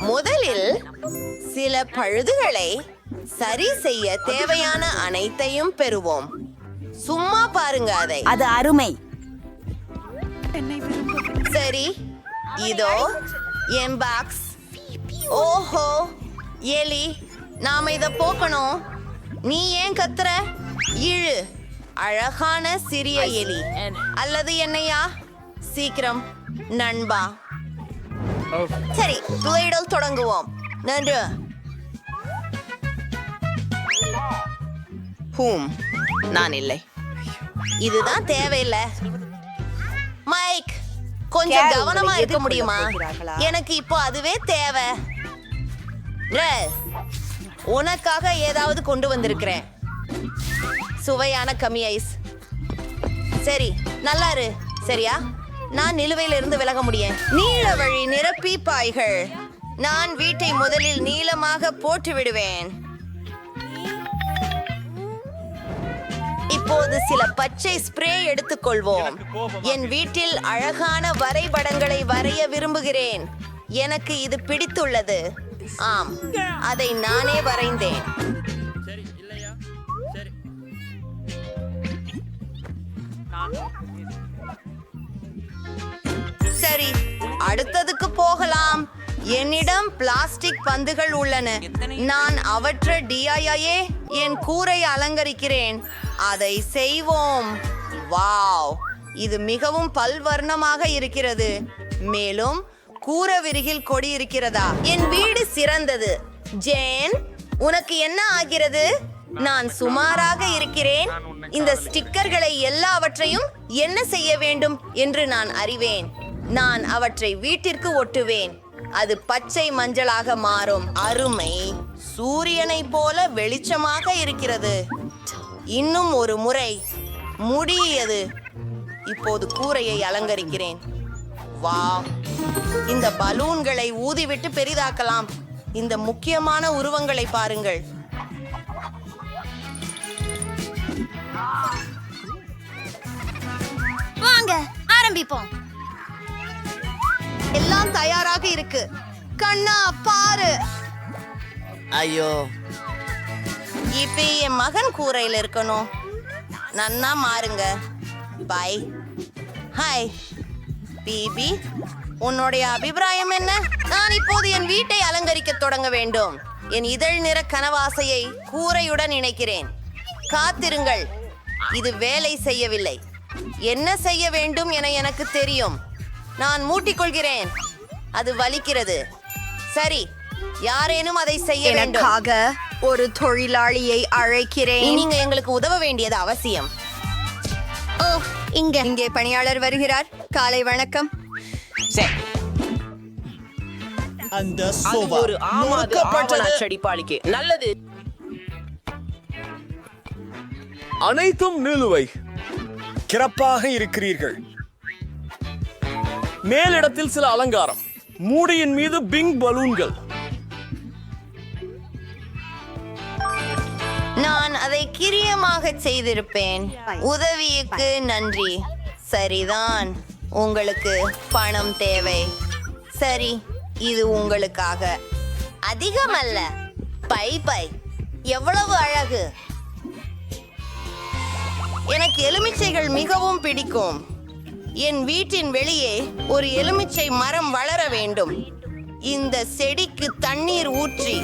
முதலில் சில பழுதுகளை சரி செய்ய தேவையான அனைத்தையும் பெறுவோம். சும்மா பாருங்க அதை. அது அருமை. சரி, இதோ என் பாக்ஸ். ஓஹோ, எலி, நாம இத போக்கணும். நீ ஏன் கத்துற? இழு. அழகான சிறிய எலி அல்லது என்னையா? சீக்கிரம் நண்பா. சரி, துளையிடல் தொடங்குவோம். நன்று. நான் இல்லை. இதுதான் தேவையில்லை. மைக், கொஞ்சம் கவனமா இருக்க முடியுமா? எனக்கு இப்போ அதுவே தேவை. உனக்காக ஏதாவது கொண்டு வந்திருக்கிறேன். சுவையான கம்மி ஐஸ். சரி, நல்லா இரு. சரியா? நான் நிலுவையில இருந்து விலக முடியும். நீல வழி நிரப்பி பாய்கள். நான் வீட்டை முதலில் நீளமாக போட்டு விடுவேன். இப்போது சில பச்சை ஸ்ப்ரே எடுத்துக்கொள்வோம். என் வீட்டில் அழகான வரைபடங்களை வரைய விரும்புகிறேன். எனக்கு இது பிடித்துள்ளது. ஆம், அதை நானே வரைந்தேன். சரி, அடுத்ததுக்கு போகலாம். என்னிடம் பிளாஸ்டிக் பந்துகள் உள்ளன. நான் அவற்றை டிஐஏ என் கூரை அலங்கரிக்கிறேன். அதை செய்வோம். வாவ், இது மிகவும் பல்வர்ணமாக இருக்கிறது. மேலும் கூரவிருகில் கொடி இருக்கிறதா? என் வீடு சிறந்தது. ஜேன், உனக்கு என்ன ஆகிறது? நான் சுமாராக இருக்கிறேன். இந்த ஸ்டிக்கர்களை எல்லாவற்றையும் என்ன செய்ய வேண்டும் என்று நான் அறிவேன். நான் அவற்றை வீட்டிற்கு ஒட்டுவேன். அது பச்சை மஞ்சளாக மாறும். அருமை. சூரியனை போல வெளிச்சமாக இருக்கிறது. இன்னும் ஒரு முறை முடியது. இப்போது கூரையை அலங்கரிக்கிறேன். வாவ், இந்த பலூன்களை ஊதிவிட்டு பெரிதாக்கலாம். இந்த முக்கியமான உருவங்களை பாருங்கள். வாங்க ஆரம்பிப்போம். எல்லாம் தயாராக இருக்கு. கண்ணா பாரு. ஐயோ, இப்ப என் மகன் கூரையில இருக்கணும். நன்னா மாறுங்க. பை. ஹாய் பிபி, உன்னுடைய அபிப்பிராயம் என்ன? நான் இப்போது என் வீட்டை அலங்கரிக்க தொடங்க வேண்டும். என் இதழ் நிற கனவாசையை கூரையுடன் இணைக்கிறேன். காத்திருங்கள், இது வேலை செய்யவில்லை. என்ன செய்ய வேண்டும் என எனக்கு தெரியும். நான் மூட்டிக்கொள்கிறேன். அது வலிக்கிறது. சரி, யாரேனும் அதை செய்ய வேண்டும். ஒரு தொழிலாளியை அழைக்கிறேன். நீங்க எங்களுக்கு உதவ வேண்டியது அவசியம். ஓ, இங்கே பணியாளர் வருகிறார். காலை வணக்கம். அந்த ஒரு செடிப்பாளிக்கு நல்லது. அனைத்தும் நிலுவை. சிறப்பாக இருக்கிறீர்கள். மேலிடத்தில் சில அலங்காரம். மூடியின் மீது பிங் பலூன்கள். நான் அதை கிரியமாக செய்திருப்பேன். உதவிக்கு நன்றி. சரிதான், உங்களுக்கு பணம் தேவை. சரி, இது உங்களுக்காக. அதிகமல்ல. பை பை, எவ்வளவு அழகு. எனக்கு எலுமிச்சைகள் மிகவும் பிடிக்கும். என் வீட்டின் வெளியே ஒரு எலுமிச்சை மரம் வளர வேண்டும். இந்த செடிக்கு தண்ணீர் ஊற்றி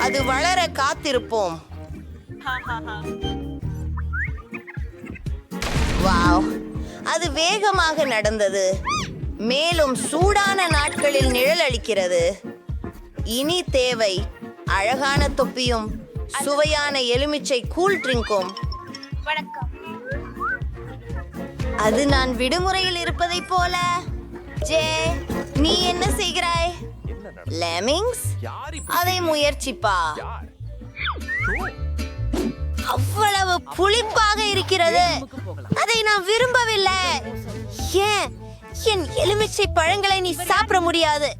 அது வளர காத்திருப்போம். வாவ், அது வேகமாக நடந்தது. மேலும் சூடான நாட்களில் நிழல் அளிக்கிறது. இனி தேவை அழகான தொப்பியும் சுவையான எலுமிச்சை கூல் ட்ரிங்கும். அது நான் விடுமுறையில் இருப்பதை போல. ஜே, நீ என்ன செய்கிறாய்? லெமிங்ஸ், அதை முயற்சிப்பா. அவ்வளவு புளிப்பாக இருக்கிறது. அதை நான் விரும்பவில்லை. ஏன் என் எலுமிச்சை பழங்களை நீ சாப்பிட முடியாது?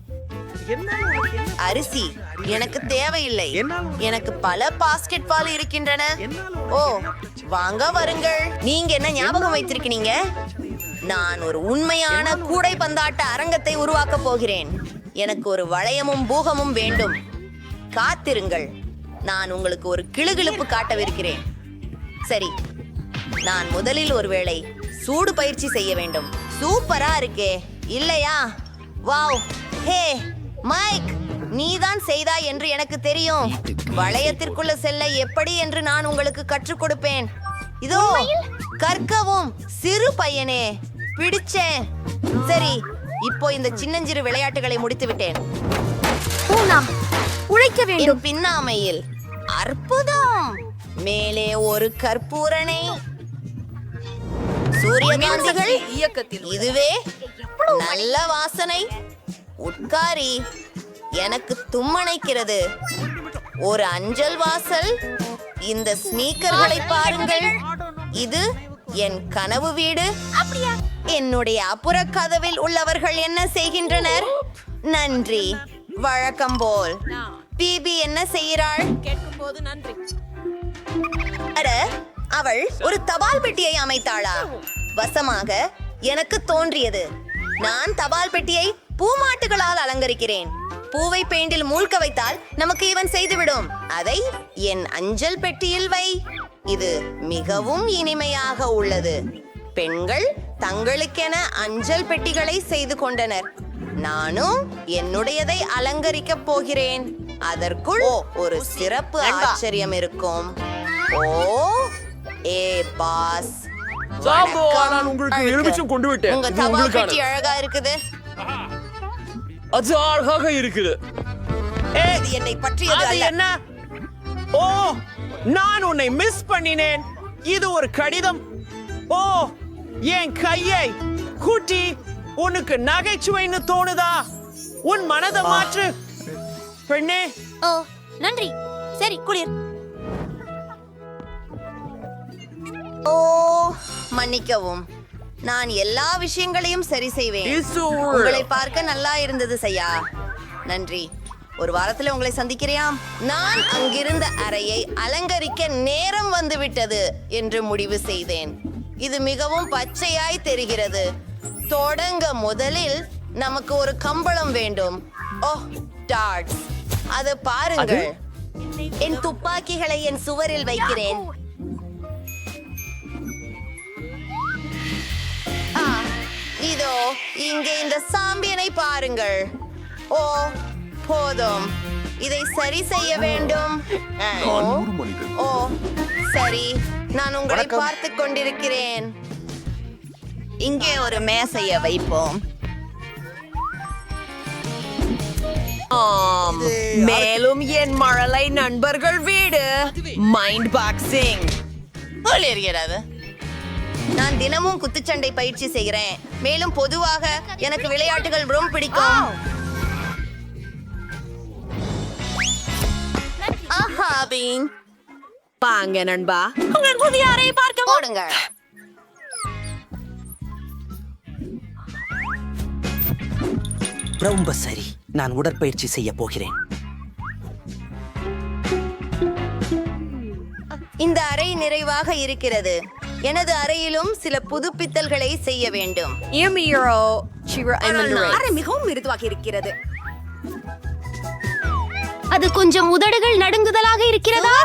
அரிசி எனக்கு தேவையில்லை. எனக்கு பல பாஸ்கெட் பால் இருக்கின்றன. ஓ, வாங்க வருங்கள். நீங்க என்ன ஞாபகம் வைத்திருக்கீங்க? நான் ஒரு உண்மையான கூடை பந்தாட்ட அரங்கத்தை உருவாக்க போகிறேன். எனக்கு ஒரு வளையமும் பூகமும் வேண்டும். காத்திருங்கள், நான் உங்களுக்கு ஒரு கிளுகிளுப்பு காட்டவிருக்கிறேன். சரி, நான் முதலில் ஒருவேளை சூடு பயிற்சி செய்ய வேண்டும். சூப்பரா இருக்கே, இல்லையா? வாவ்! ஹே மைக், நீதான் செய்தாய் என்று எனக்கு தெரியும். வளையத்திற்குள்ள செல்ல எப்படி என்று நான் உங்களுக்கு கற்றுக் கொடுப்பேன். இதோ கற்கவும். சிறு பையனே, பிடிச்சேன். சரி, இப்போ இந்த சின்னஞ்சிறு விளையாட்டுகளை முடித்து விட்டேன். உழைக்க வேண்டும். என் பின்னாமையில் அற்புதம். மேலே ஒரு கற்பூரணை, சூரியகாந்திகள் இயக்கத்தில் இதுவே நல்ல வாசனை. உட்காரி, எனக்கு தும்மணைக்கிறது. ஒரு அஞ்சல் வாசல். இந்த ஸ்னீக்கர்களை பாருங்கள். இது என் கனவு வீடு. என்னுடைய அப்புற கதவில் உள்ளவர்கள் என்ன செய்கின்றனர்? நன்றி. வழக்கம் போல். பிபி என்ன செய்கிறாள்? கேட்கும்போது நன்றி. அட, அவள் ஒரு தபால் பெட்டியை அமைத்தாளா? வசமாக எனக்கு தோன்றியது. நான் தபால் பெட்டியை பூமாட்டுகளால் அலங்கரிக்கிறேன். பூவை பெயிண்டில் மூழ்க வைத்தால் நமக்கு இவன் செய்துவிடும். அதை என் அஞ்சல் பெட்டியில் வை. இது மிகவும் இனிமையாக உள்ளது. பெண்கள் தங்களுக்கென அஞ்சல் பெட்டிகளை செய்து கொண்டனர். நானும் என்னுடையதை அலங்கரிக்கப் போகிறேன். அதற்குள் ஒரு சிறப்பு ஆச்சரியம் இருக்கும். ஓ, ஏ பாஸ், சாம்போ, நான் உங்களுக்கு எலுமிச்சம் கொண்டு விட்டேன். உங்க இது தபால் உங்களுக்கானது. பெட்டி அழகா இருக்குது. அது அழகாக இருக்குது. இது என்னை பற்றியது அது அல்ல. என்ன? ஓ, நான் உன்னை மிஸ் பண்ணினேன். இது ஒரு கடிதம். ஓ, என் கையை குட்டி, உனக்கு நகைச்சுவைன்னு தோணுதா? உன் மனதை மாற்று பெண்ணே. ஓ, நன்றி. சரி, குளிர். ஓ, மன்னிக்கவும். நான் எல்லா விஷயங்களையும் சரி செய்வேன். உங்களை பார்க்க நல்லா இருந்தது சையா. நன்றி. ஒரு வாரத்துல உங்களை சந்திக்கிறேன். நான் அங்கிருந்த அறையை அலங்கரிக்க நேரம் வந்துவிட்டது என்று முடிவு செய்தேன். இது மிகவும் பச்சையாய் தெரிகிறது. தொடங்க முதலில் நமக்கு ஒரு கம்பளம் வேண்டும். ஓ, டாட்ஸ், அது பாருங்கள். என் துப்பாக்கிகளை என் சுவரில் வைக்கிறேன். இதோ இங்கே இந்த சாம்பியனை பாருங்கள். ஓ, போதும். இதை சரி செய்ய வேண்டும். ஓ, சரி, நான் உங்களை பார்த்து கொண்டிருக்கிறேன். இங்கே ஒரு மேசையை வைப்போம். மேலும் என் மழலை நண்பர்கள் வீடு மைண்ட் பாக்ஸிங் ஒளிர்கிறது. நான் தினமும் குத்துச்சண்டை பயிற்சி செய்கிறேன். மேலும் பொதுவாக எனக்கு விளையாட்டுகள் ரொம்ப பிடிக்கும். ஆஹா, பீன். பாங்க நண்பா, உங்கள் புதிய அறையை பார்க்க போடுங்க. ரொம்ப சரி, நான் உடற்பயிற்சி செய்ய போகிறேன். இந்த அறை நிறைவாக இருக்கிறது. எனது அறையிலும் சில புதுப்பித்தல்களை செய்ய வேண்டும். அறை மிகவும் மிருதுவாக இருக்கிறது. அது கொஞ்சம் உதடுகள் நடுங்குதலாக இருக்கிறதா?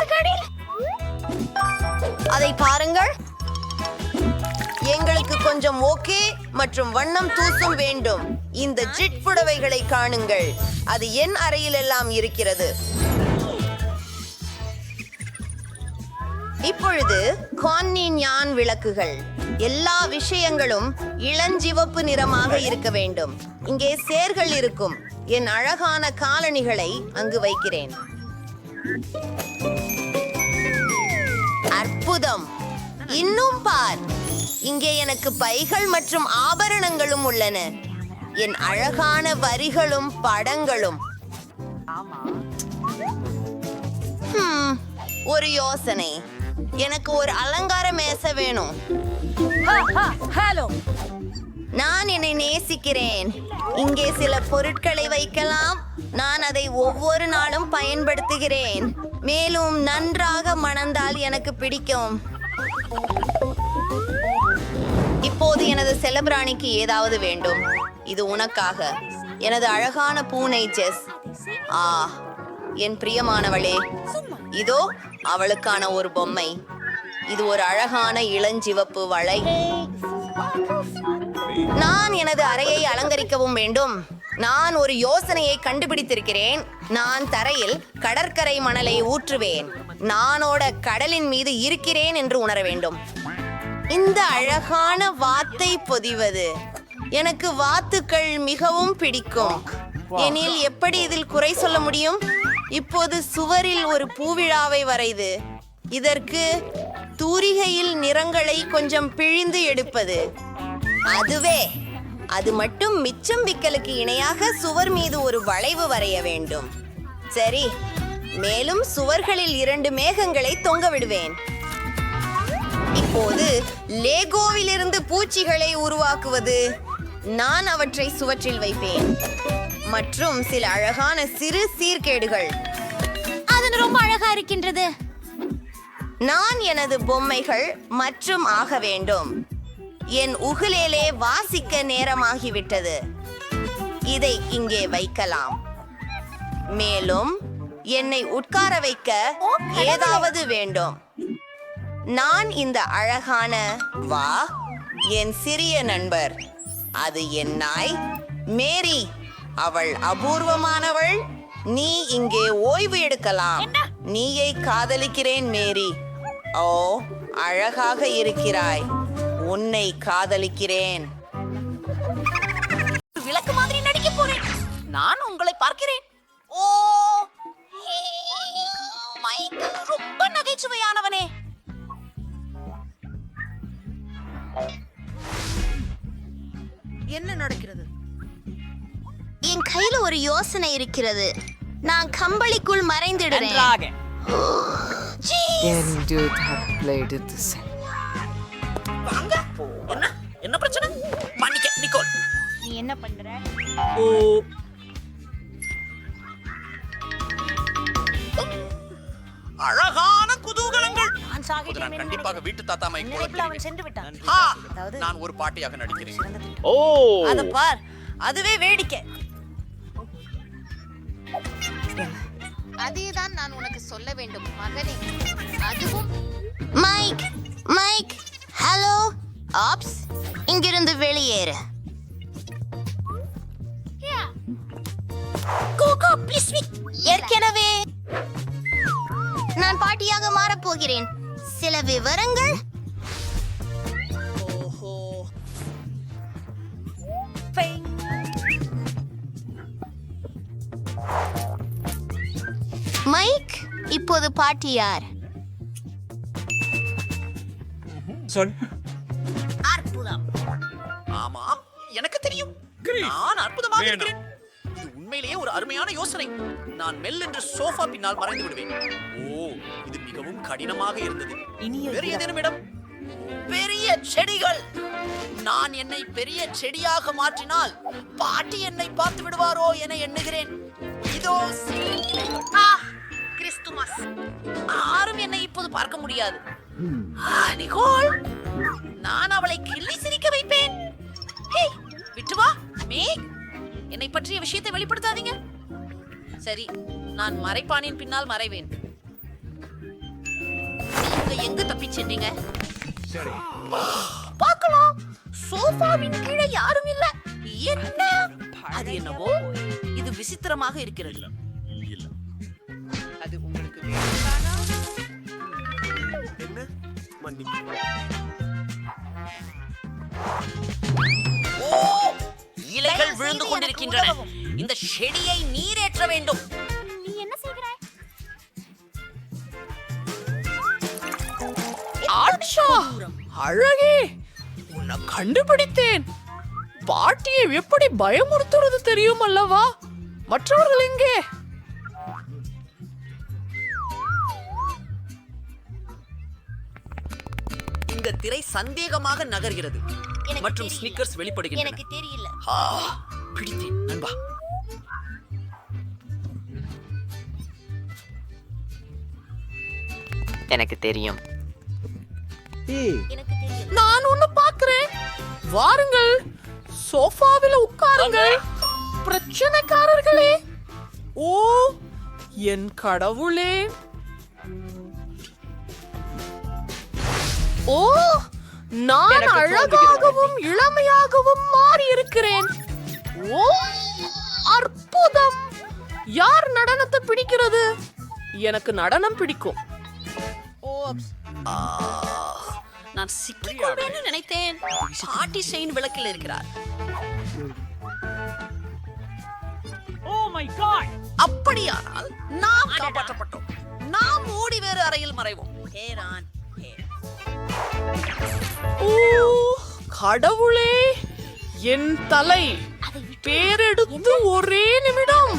அதை பாருங்கள். எங்களுக்கு கொஞ்சம் ஓகே மற்றும் வண்ணம் தூசும் வேண்டும். இந்த ஜிட் புடவைகளை காணுங்கள். அது என் அறையில் எல்லாம் இருக்கிறது. இப்பொழுது கான்னி ஞான் விளக்குகள். எல்லா விஷயங்களும் இளஞ்சிவப்பு நிறமாக இருக்க வேண்டும். இங்கே சேர்கள் இருக்கும். என் அழகான காலணிகளை அங்கு வைக்கிறேன். அற்புதம். இன்னும் பார், இங்கே எனக்கு பைகள் மற்றும் ஆபரணங்களும் உள்ளன. என் அழகான வரிகளும் படங்களும். ஒரு யோசனை. எனக்கு ஒரு அலங்கார மேசை வேணும். ஹலோ, நான் என்னை நேசிக்கிறேன். இங்கே சில பொருட்களை வைக்கலாம். நான் அதை ஒவ்வொரு நாளும் பயன்படுத்துகிறேன். மேலும் நன்றாக மணந்தால் எனக்கு பிடிக்கும். இப்போது எனது செல்லப்பிராணிக்கு ஏதாவது வேண்டும். இது உனக்காக. எனது அழகான பூனை ஜெஸ். ஆ, என் பிரியமானவளே, இதோ அவளுக்கான ஒரு பொம்மை. இது ஒரு அழகான இளஞ்சிவப்பு வளை. நான் எனது அறையை அலங்கரிக்கவும் வேண்டும். நான் ஒரு யோசனையை கண்டுபிடித்திருக்கிறேன். நான் தரையில் கடற்கரை மணலை ஊற்றுவேன். நானோட கடலின் மீது இருக்கிறேன் என்று உணர வேண்டும். இந்த அழகான வாத்தை பொதிவது. எனக்கு வாத்துக்கள் மிகவும் பிடிக்கும். எனில் எப்படி இதில் குறை சொல்ல முடியும்? இப்போது சுவரில் ஒரு பூவிழாவை வரைது. இதற்கு தூரிகையில் நிறங்களை கொஞ்சம் பிழிந்து எடுப்பது. அதுவே அது மட்டும் மிச்சம் விக்கலுக்கு இணையாக சுவர் மீது ஒரு வளைவு வரைய வேண்டும். சரி, மேலும் சுவர்களில் 2 மேகங்களை தொங்க விடுவேன். இப்போது லேகோவிலிருந்து பூச்சிகளை உருவாக்குவது. நான் அவற்றை சுவற்றில் வைப்பேன் மற்றும் சில அழகான சிறு சீர்கேடுகள். அது ரொம்ப அழகா இருக்கின்றது. நான் எனது பொம்மைகள் மற்றும் ஆக வேண்டும். என் உகுலேலே வாசிக்க நேரமாகிவிட்டது. இதை இங்கே வைக்கலாம். மேலும் என்னை உட்கார வைக்க ஏதாவது வேண்டும். நான் இந்த அழகான வா, என் சிறிய நண்பர். அது என் நாய் மேரி. அவள் அபூர்வமானவள். நீ இங்கே ஓய்வு எடுக்கலாம். நீயை காதலிக்கிறேன் மேரி. ஓ, அழகாக இருக்கிறாய். உன்னை காதலிக்கிறேன். விளக்கு மாதிரி நடிக்க போறேன். நான் உங்களை பார்க்கிறேன். ஓ, மைக்கேல் ரொம்ப நகைச்சுவையானவனே. என்ன நடக்கிறது? என் கையில ஒரு யோசனை இருக்கிறது. நான் கம்பளிக்குள் மறைந்திடுறேன். நன்றாக. வாங்க. என்ன பிரச்சனை? மன்னிக்க நிக்கோல். நீ என்ன பண்ற? ஓ, அழகான குதூகலங்கள். நான் கண்டிப்பாக வீட்டு தாத்தா மைக் போல அவன் சென்று விட்டான். ஆ, நான் ஒரு பாட்டியாக நடிக்கிறேன். ஓ, அத பார், அதுவே வேடிக்கை. அதேதான் நான் உனக்கு சொல்ல வேண்டும் மகனே. அதுவும் மைக், மைக், ஹலோ, ஆப்ஸ், இங்கிருந்து வெளியேறு. கோகோ, ப்ளீஸ் ஏற்கனவே நான் பாட்டியாக மாறப் போகிறேன். சில விவரங்கள். ஓஹோ. மைக், இப்போது பாட்டி யார்? சொல். அற்புதம். ஆமாம், எனக்கு தெரியும். நான் அற்புதமாக இருக்கிறேன். இது உண்மையிலேயே ஒரு அருமையான யோசனை. நான் மெல் என்று சோஃபா பின்னால் மறைந்து விடுவேன். ஓ, இது மிகவும் கடினமாக இருந்தது. வேறு ஏதேனும் இடம்? பெரிய செடிகள். நான் என்னை பெரிய செடியாக மாற்றினால் பாட்டி என்னை பார்த்து விடுவாரோ என எண்ணுகிறேன். இதோ சில இலைகள். கிறிஸ்துமஸ். யாரும் என்னை இப்போது பார்க்க முடியாது. நிகோல், நான் அவளை கிள்ளி சிரிக்க வைப்பேன். ஹே, விட்டு வா மேக். என்னை பற்றிய விஷயத்தை வெளிப்படுத்தாதீங்க. சரி, நான் மறைப்பானின் பின்னால் மறைவேன். நீங்க எங்க தப்பி சென்றீங்க? பார்க்கலாம். சோஃபாவின் கீழே யாரும் இல்ல. என்ன? அது என்னவோ இது விசித்திரமாக இருக்கிறது. அது உங்களுக்கு வேண்டுமானா? என்ன? மன்னிப்பு. ஓ, இலைகள் விழுந்து கொண்டிருக்கின்றன. இந்த செடியை நீரேற்ற வேண்டும். நீ என்ன செய்கிறாய்? ஆச்சா, அழகே, உன்னை கண்டுபிடித்தேன். பாட்டியை எப்படி பயமுறுத்துறது தெரியும் அல்லவா? மற்றவர்கள் எங்கே? இந்த திரை சந்தேகமாக நகர்கிறது மற்றும் ஸ்னிக்கர்ஸ் வெளிப்படுகின்றன. எனக்கு தெரியல. பிடித்தேன் நண்பா. எனக்கு தெரியும். நான் ஒண்ணு பாக்குறேன். வாருங்கள், சோஃபாவில் உட்காருங்கள். பிரச்சனைக்காரர்களே! ஓ, என் கடவுளே! ஓ, நான் அழகாகவும் இளமையாகவும் மாறி இருக்கிறேன். ஓ, அற்புதம்! யார் நடனத்தை பிடிக்கிறது? எனக்கு நடனம் பிடிக்கும். நான் சிக்கிக்கொள்வேன்னு நினைத்தேன். பாட்டி செயின் விளக்கில் இருக்கிறார். அப்படியானால் நாம் காப்பாற்றப்பட்டோம். நாம் ஓடி வேறு அறையில் மறைவோம். ஓ, கடவுளே! என் தலை பேரெடுத்து ஒரே நிமிடம்.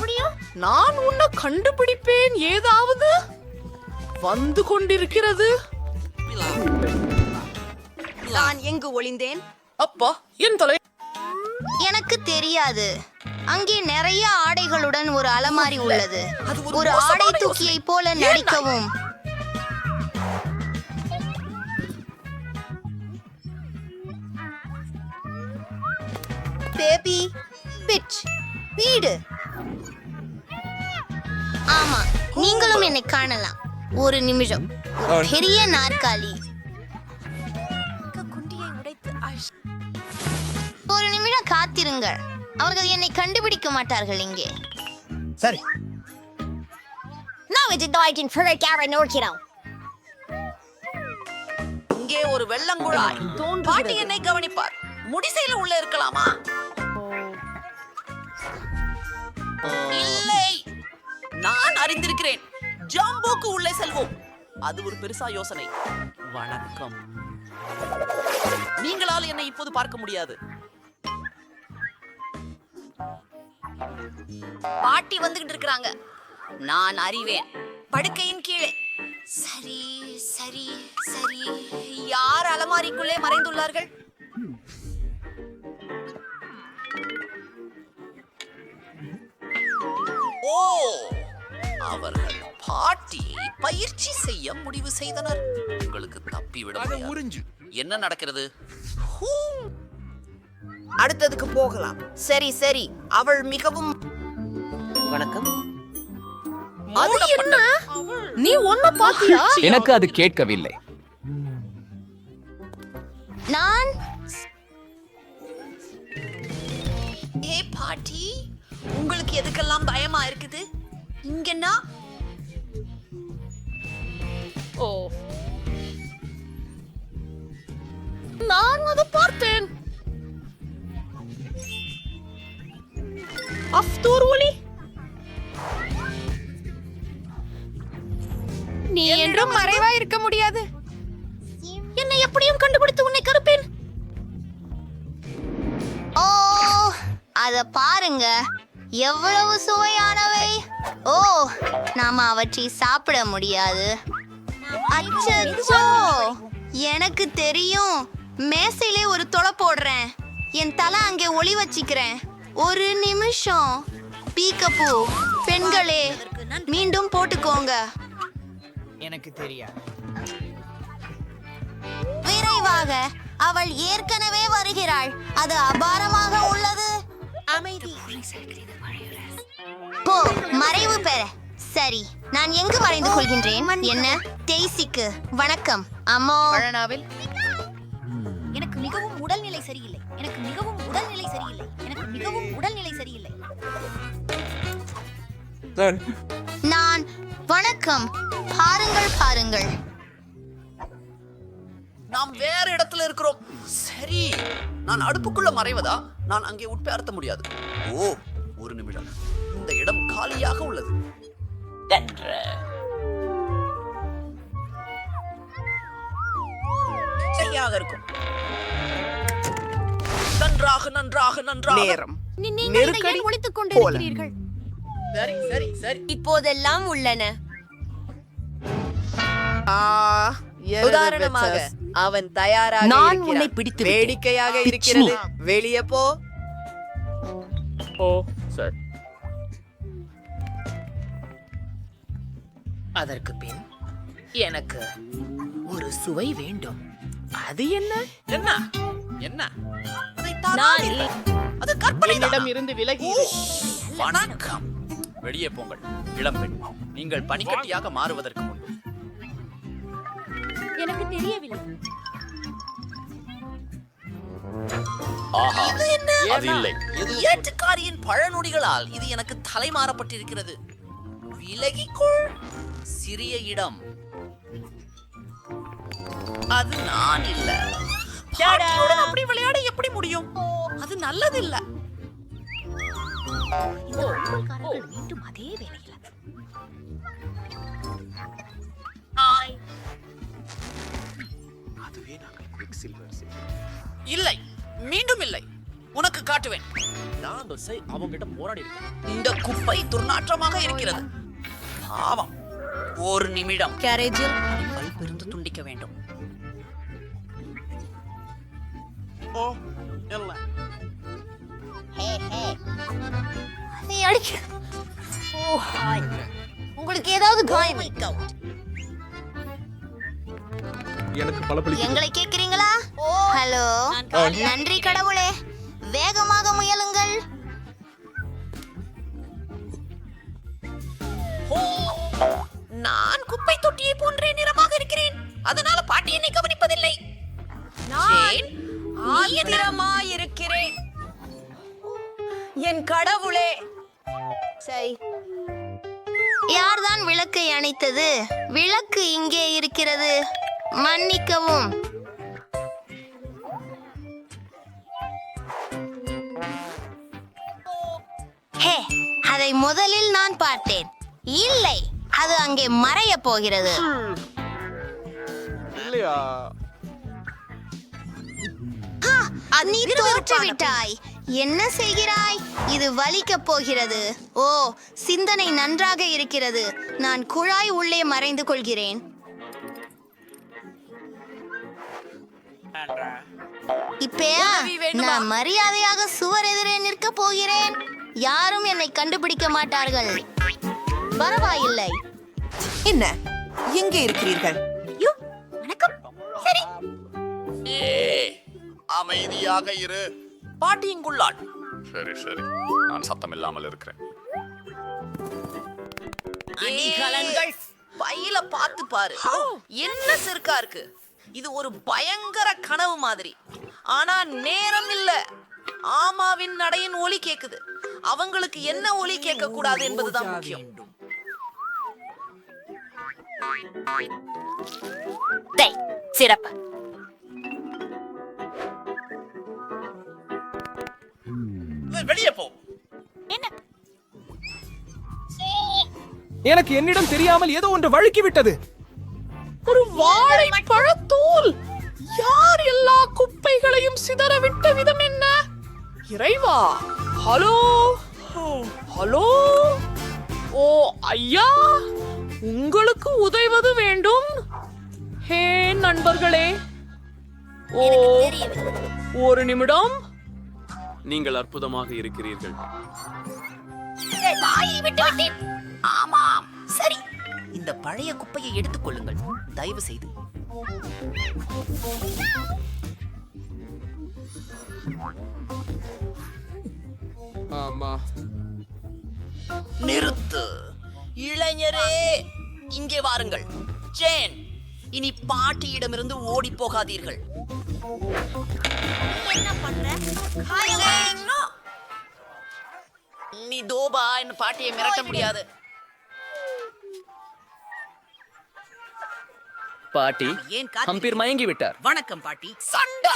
நான் உன்னை கண்டுபிடிப்பேன். ஏதாவது வந்து கொண்டிருக்கிறது. நான் எங்கு ஒளிந்தேன்? அப்பா, என் தலை. எனக்கு தெரியாது. அங்கே நிறைய ஆடைகளுடன் ஒரு அலமாரி உள்ளது. ஒரு ஆடை தூக்கியை போல நடிக்கவும். பேபி பிட்ச் வீடு. ஆமா, நீங்களும் என்னை காணலாம். ஒரு நிமிஷம். ஒரு பெரிய நாற்காலி. ஒரு நிமிடம் காத்திருங்கள். அவர்கள் என்னை கண்டுபிடிக்க மாட்டார்கள். இங்கே சரி. இங்கே ஒரு வெள்ளங்குழாய். பாட்டி என்னை கவனிப்பார். முடிசையில உள்ள இருக்கலாமா? இல்லை, நான் அறிந்திருக்கிறேன். ஜாம்போக்கு உள்ளே செல்வோம். அது ஒரு பெருசா யோசனை. வணக்கம். நீங்களால் என்னை இப்போது பார்க்க முடியாது. பாட்டி வந்துகிட்டு இருக்கிறாங்க. நான் அறிவேன். படுக்கையின் கீழே. சரி சரி சரி. யார் அலமாரிக்குள்ளே மறைந்துள்ளார்கள்? ஓ, அவர்கள் பாட்டியை பயிற்சி செய்ய முடிவு செய்தனர். உங்களுக்கு தப்பிவிட முடியாது. என்ன நடக்கிறது? அடுத்ததுக்கு போகலாம். சரி சரி. அவள் மிகவும் வணக்கம். அது என்ன? நீ ஒன்ன பாத்தியா? எனக்கு அது கேட்கவில்லை. நான் ஏ பாட்டி, உங்களுக்கு எதுக்கெல்லாம் பயமா இருக்குது? இங்கன்னா ஓ, நான் அதை பார்த்தேன். அஃப்தூர் ஒலி. நீ என்றும் மறைவா இருக்க முடியாது. என்னை எப்படியும் கண்டுபிடித்து உன்னை கருப்பேன். ஓ, அத பாருங்க, எவ்வளவு சுவையானவை. ஓ, நாம அவற்றை சாப்பிட முடியாது. அச்சச்சோ, எனக்கு தெரியும். மேசையிலே ஒரு தொலை போடுறேன். என் தலை அங்கே ஒளி வச்சிக்கிறேன். ஒரு நிமிஷம். பீக்கப்பூ பெண்களே, மீண்டும் போட்டுக்கோங்க. எனக்கு தெரியாது. விரைவாக, அவள் ஏற்கனவே வருகிறாள். அது அபாரமாக உள்ளது. அமைதி. போ, மறைவு பெற. சரி, நான் எங்கு மறைந்து கொள்கின்றேன்? என்ன? டெய்சிக்கு வணக்கம். அம்மோ, பழனாவில் எனக்கு மிகவும் உடல்நிலை சரியில்லை. எனக்கு மிகவும் உடல்நிலை சரியில்லை. எனக்கு மிகவும் உடல்நிலை சரியில்லை. நான் வணக்கம். பாருங்கள் பாருங்கள். நாம் வேற இடத்துல இருக்கிறோம். சரி, நான் அடுப்புக்குள்ள மறைவதா? நான் அங்கே உட்பேர்த்த முடியாது. ஓ, ஒரு நிமிடம். இந்த இடம் காலியாக உள்ளது. சரியாக இருக்கும். நன்றாக நன்றாக நன்றாக. நேரம் நெருக்கடி ஒழித்துக் கொண்டிருக்கிறீர்கள். சரி சரி சரி. இப்போதெல்லாம் உள்ளன. உதாரணமாக அவன் தயாராக நான் இருக்கிறான். உன்னை பிடித்து விட்டேன். வேடிக்கையாக இருக்கிறது. வெளியே போ. ஓ, சரி. அதற்கு பின் எனக்கு ஒரு சுவை வேண்டும். அது என்ன? என்ன என்ன? அதை நான் அது கற்பனை இருந்து விலகி வணக்கம். வெளியே போங்கள் இளம்பெண். நீங்கள் பனிக்கட்டியாக மாறுவதற்கு முன்பு. எனக்கு தெரியவில்லை. ஆஹா அது இல்லை. ஏற்றுக்காரியின் பழநொடிகளால் இது எனக்கு தலைமாறப்பட்டிருக்கிறது. விலகிக்கொள். சிறிய இடம். அது நான் இல்ல. பாட்டியுடன் அப்படி விளையாட எப்படி முடியும்? அது நல்லது இல்ல. மீண்டும் அதே வேலையில இல்லை, மீண்டும் இல்லை. உனக்கு காட்டுவேன். நாங்கள் அவங்கிட்ட போராடி இருக்கோம். இந்த குப்பை துர்நாற்றமாக இருக்கிறது. பாவம். ஒரு நிமிடம். கேரேஜில் பல்ப் இருந்து துண்டிக்க வேண்டும். நீ அடிக்க. உங்களுக்கு ஏதாவது காயம்? எனக்கு பலப்பளி. எங்களை கேக்குறீங்களா? ஹலோ, நன்றி கடவுளே. வேகமாக முயலுங்கள். நான் குப்பை தொட்டியை போன்றே நிறமாக இருக்கிறேன். அதனால பாட்டி என்னை கவனிப்பதில்லை. ஜேன், நீ என்ன? இருக்கிறேன். என் கடவுளே. சரி, யார்தான் விளக்கை அணைத்தது? விளக்கு இங்கே இருக்கிறது. மன்னிக்கவும். ஹே, அதை முதலில் நான் பார்த்தேன். இல்லை, அது அங்கே மறைய போகிறது. இல்லையா? நீ தோற்று விட்டாய். என்ன செய்கிறாய்? இது வலிக்கப் போகிறது. ஓ, சிந்தனை நன்றாக இருக்கிறது. நான் குழாய் உள்ளே மறைந்து கொள்கிறேன். இப்பயா நான் மரியாதையாக சுவர் எதிரே நிற்க போகிறேன். யாரும் என்னை கண்டுபிடிக்க மாட்டார்கள். பரவாயில்லை. என்ன எங்கே இருக்கிறீர்கள்? வணக்கம். சரி, அமைதியாக இரு. பாட்டி இங்குள்ளாள். சரி சரி, நான் சத்தம் இல்லாமல் இருக்கிறேன். அணிகலன்கள். பையில பார்த்து பாரு. என்ன சிறுக்கா இருக்கு. இது ஒரு பயங்கர கனவு மாதிரி. ஆனா நேரம் இல்ல. ஆமாவின் நடையின் ஒலி கேக்குது. அவங்களுக்கு என்ன ஒலி கேட்க கூடாது என்பதுதான் முக்கியம். சிறப்பு. வெளியே போ. எனக்கு என்னிடம் தெரியாமல் ஏதோ ஒன்று வழுக்கி விட்டது. ஒரு வாழைப்பழத்தூள். யார் எல்லா குப்பைகளையும் சிதறவிட்ட விதம் என்ன? இறைவா. Hello hello. ஓ ஐயா, உங்களுக்கு உதவுவது வேண்டும். ஹே நண்பர்களே. ஓ, ஒரு நிமிடம். நீங்கள் அற்புதமாக இருக்கிறீர்கள். ஆமாம், சரி. இந்த பழைய குப்பையை எடுத்துக் கொள்ளுங்கள், தயவு செய்து. ஆமா, நிறுத்து. இளைஞரே, இங்கே வாருங்கள். ஜேன், இனி பாட்டியிடமிருந்து ஓடி போகாதீர்கள். என்ன பண்ற? நீ தோபா என் பாட்டியை மிரட்ட முடியாது. பாட்டி ஏன் ஹம்பீர் மயங்கி விட்டார். வணக்கம் பாட்டி. சண்டா.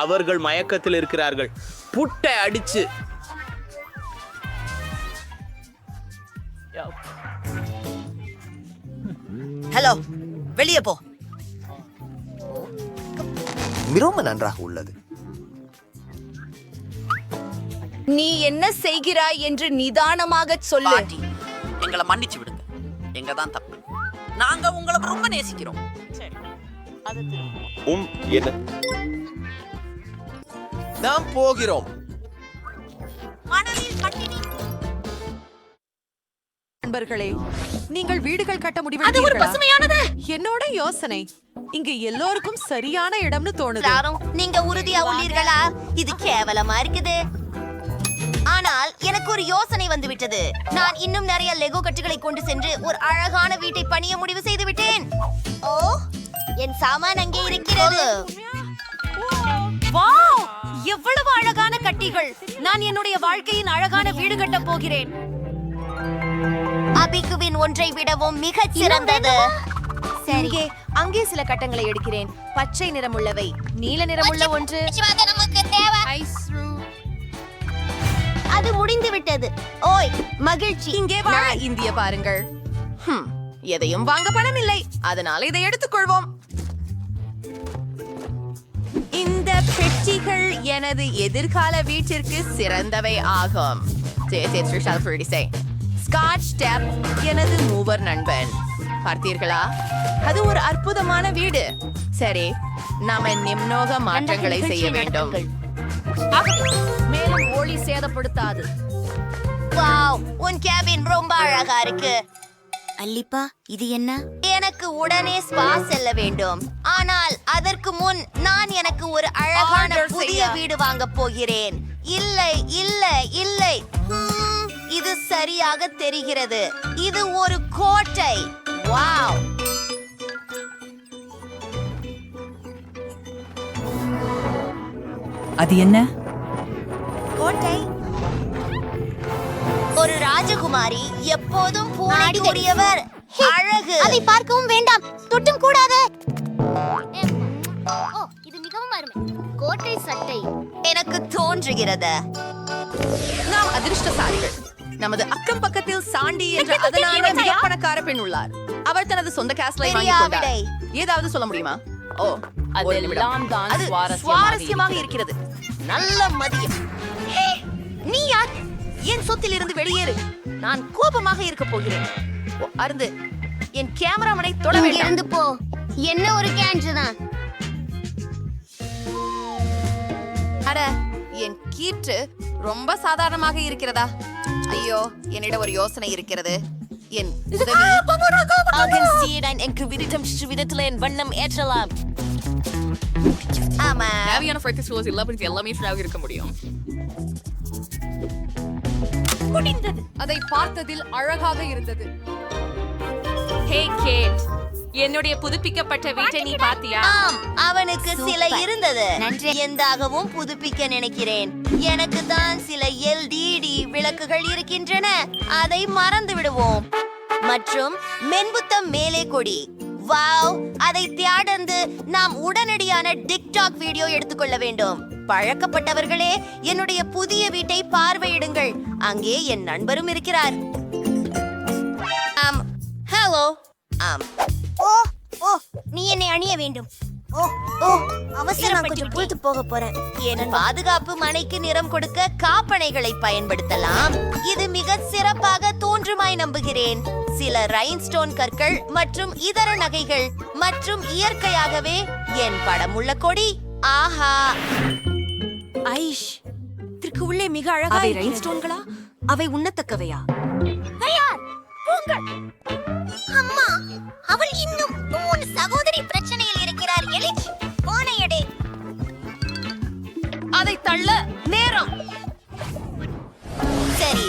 அவர்கள் மயக்கத்தில் இருக்கிறார்கள். புட்டை அடிச்சு. ஹலோ, வெளியே போ. மிகவும் நன்றாக உள்ளது. நீ என்ன செய்கிறாய் என்று நிதானமாக சொல்லு. பாட்டி, எங்களை மன்னிச்சு விடுங்க. எங்க தான் தப்பு. நாங்க உங்களை ரொம்ப நேசிக்கிறோம். என்ன நாம் போகிறோம். மணலில் பட்டினி நண்பர்களே, நீங்கள் வீடுகள் கட்ட முடிவெடுத்தீர்களா? என்னோட யோசனை இங்க எல்லோருக்கும் சரியான இடம்னு தோணுது. எல்லாரும் நீங்க உறுதியா உள்ளீர்களா? இது கேவலமா இருக்குது. ஆனால் எனக்கு ஒரு யோசனை வந்து விட்டது. நான் இன்னும் நிறைய லெகோ கட்டுகளை கொண்டு சென்று ஒரு அழகான வீட்டை பணிய முடிவு செய்து விட்டேன். ஓ, என் சாமான் அங்கே இருக்கிறது. வாவ், எவ்வளவு அழகான கட்டிகள்! நான் என்னுடைய வாழ்க்கையின் அழகான வீடு கட்டப் போகிறேன். அபிகுவின் ஒன்றை விடவும் மிகச் சிறந்தது. சரி, அங்கே சில கட்டங்களை எடுக்கிறேன். பச்சை நிறமுள்ளவை, நீல நிறமுள்ள ஒன்று. நமக்கு தேவை. அது முடிந்து விட்டது. ஓய், மகிழ்ச்சி. இங்கே வா, இந்திய பாருங்கள். எதையும் வாங்க பணம் இல்லை, அதனால இதை எடுத்துக்கொள்வோம். இந்த பெட்டிகள் எனது எதிர்கால வீட்டிற்கு சிறந்தவை ஆகும். ஸ்காட்ச் டேப் எனது மூவர் நண்பன். பார்த்தீர்களா, அது ஒரு அற்புதமான வீடு. சரி, நாம நிம்னோக மாற்றங்களை செய்ய வேண்டும். மேலும் ஒளி சேதப்படுத்தாது. வாவ், உன் கேபின் ரொம்ப அழகா இருக்கு. அல்லிப்பா, இது என்ன? எனக்கு உடனே ஸ்பா செல்ல வேண்டும். ஆனால் அதற்கு முன் நான் எனக்கு ஒரு அழகான புதிய வீடு வாங்க போகிறேன். இல்லை இல்லை இல்லை, இது சரியாக தெரிகிறது. இது ஒரு கோட்டை. வாவ், அது என்ன? கோட்டை. ஒரு ராஜகுமாரி, எப்போதும் பூனைக்குரியவர். அழகு. அதை பார்க்கவும் வேண்டாம், தொட்டும் கூடாது. இது மிகவும் அருமை. கோட்டை சட்டை எனக்கு தோன்றுகிறது. நாம் அதிர்ஷ்டசாலிகள். நமது அக்கம் பக்கத்தில் சாண்டி என்ற அதனால மிக பணக்கார பெண் உள்ளார். அவள் தனது சொந்த கேஸ்லை வாங்கிக் கொண்டார். ஏதாவது சொல்ல முடியுமா? ஓ, ஒரு நிமிடம். அது சுவாரஸ்யமாக இருக்கிறது. நல்ல மதியம். நீ யார்? என் சொத்தில் இருந்து வெளியேறு. நான் கோபமாக இருக்க போகிறேன். அருந்து, என் கேமராமனை தொட வேண்டாம். இருந்து போ. என்ன ஒரு கேன்ஜு தான். அட, என் கீற்று ரொம்ப சாதாரணமாக இருக்கிறதா? ஐயோ, என்னிடம் ஒரு யோசனை இருக்கிறது. என் என் வண்ணம் ஏற்றலாம். ஆமா, தேவையான ஃபோக்கஸ் டூல்ஸ் எல்லாமே இருக்க முடியும். அதை பார்த்ததில் அழகாக இருந்தது. ஹே கேட், என்னுடைய புதுப்பிக்கப்பட்ட வீட்டை நீ பாத்தியா? ஆம், அவனுக்கு சில இருந்தது. எந்தாகவும் புதுப்பிக்க நினைக்கிறேன். எனக்கு தான் சில LED விளக்குகள் இருக்கின்றன. அதை மறந்து விடுவோம். மற்றும் மென்புத்தம் மேலே கொடி. வாவ், அதை தியாடந்து நாம் உடனடியான டிக்டாக் வீடியோ எடுத்துக்கொள்ள வேண்டும். பழக்கப்பட்டவர்களே, என்னுடைய புதிய வீட்டை பார்வையிடுங்கள். அங்கே என் நண்பரும் இருக்கிறார். ஹலோ. ஓ ஓ, நீ என்னை அணிய வேண்டும். ஓ ஓ, அவசரம், கொஞ்சம் புழுத்து போக போறேன். என் பாதுகாப்பு மனைக்கு நிறம் கொடுக்க காப்பனைகளை பயன்படுத்தலாம். இது மிக சிறப்பாக தோன்றுமாய் நம்புகிறேன். சில ரைன்ஸ்டோன் கற்கள் மற்றும் இதர நகைகள் மற்றும் இயற்கையாகவே என் படமுள்ள கொடி. ஆஹா, ஐஷ், இதற்கு உள்ளே மிக அழகாக அவை ரைன்ஸ்டோன்களா? அவை உண்ணத்தக்கவையா? அம்மா, அவள் இன்னும் உன் சகோதரி பிரச்சனையில் இருக்கிறார். எலிச், போனையடே. அதை தள்ள நேரம். சரி,